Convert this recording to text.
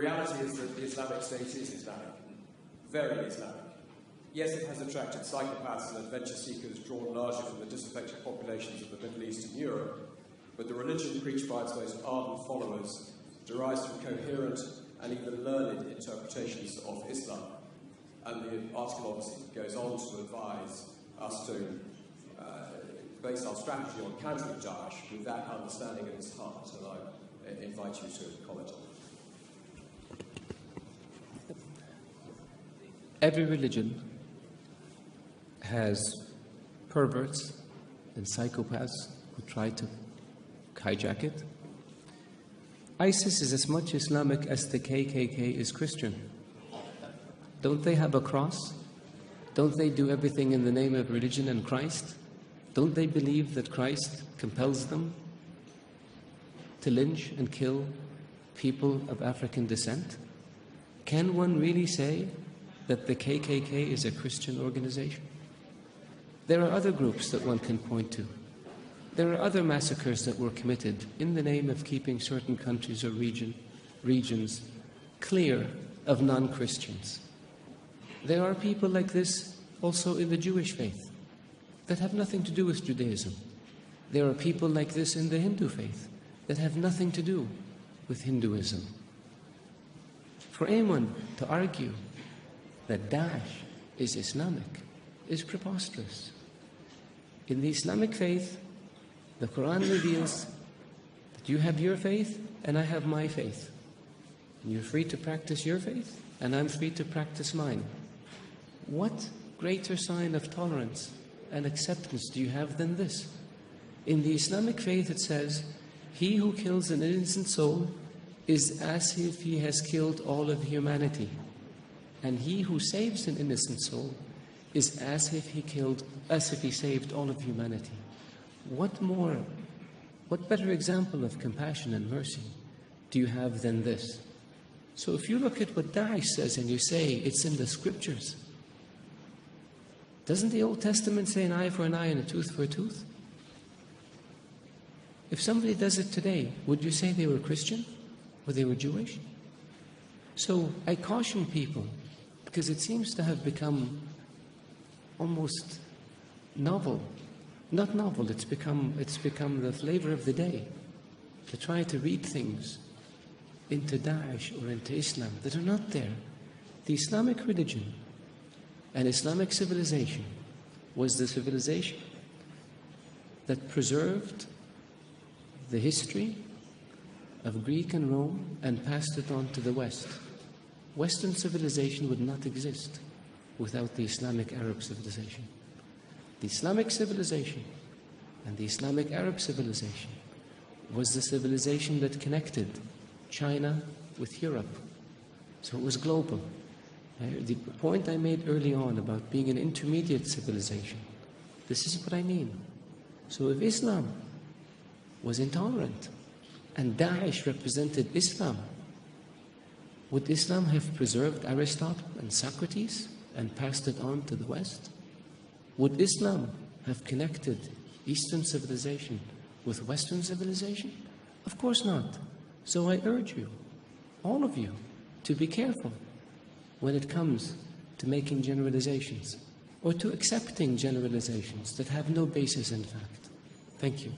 reality is that the Islamic State is Islamic, very Islamic. Yes, it has attracted psychopaths and adventure seekers drawn largely from the disaffected populations of the Middle East and Europe, but the religion preached by its most ardent followers derives from coherent and even learned interpretations of Islam. And the article obviously goes on to advise us to base our strategy on countering Daesh with that understanding at its heart, and I invite you to comment on it. Every religion has perverts and psychopaths who try to hijack it. ISIS is as much Islamic as the KKK is Christian. Don't they have a cross? Don't they do everything in the name of religion and Christ? Don't they believe that Christ compels them to lynch and kill people of African descent? Can one really say that the KKK is a Christian organization? There are other groups that one can point to. There are other massacres that were committed in the name of keeping certain countries or regions clear of non-Christians. There are people like this also in the Jewish faith that have nothing to do with Judaism. There are people like this in the Hindu faith that have nothing to do with Hinduism. For anyone to argue that Daesh is Islamic is preposterous. In the Islamic faith, the Quran reveals that you have your faith and I have my faith. And you're free to practice your faith and I'm free to practice mine. What greater sign of tolerance and acceptance do you have than this? In the Islamic faith it says, he who kills an innocent soul is as if he has killed all of humanity. And he who saves an innocent soul is as if he saved all of humanity. What better example of compassion and mercy do you have than this? So if you look at what Daesh says and you say it's in the scriptures, doesn't the Old Testament say an eye for an eye and a tooth for a tooth? If somebody does it today, would you say they were Christian or they were Jewish? So I caution people, because it seems to have become almost novel. Not novel, it's become the flavor of the day to try to read things into Daesh or into Islam that are not there. The Islamic religion and Islamic civilization was the civilization that preserved the history of Greek and Rome and passed it on to the West. Western civilization would not exist without the Islamic Arab civilization. The Islamic civilization and the Islamic Arab civilization was the civilization that connected China with Europe. So it was global. The point I made early on about being an intermediate civilization, this is what I mean. So if Islam was intolerant and Daesh represented Islam, would Islam have preserved Aristotle and Socrates and passed it on to the West? Would Islam have connected Eastern civilization with Western civilization? Of course not. So I urge you, all of you, to be careful when it comes to making generalizations or to accepting generalizations that have no basis in fact. Thank you.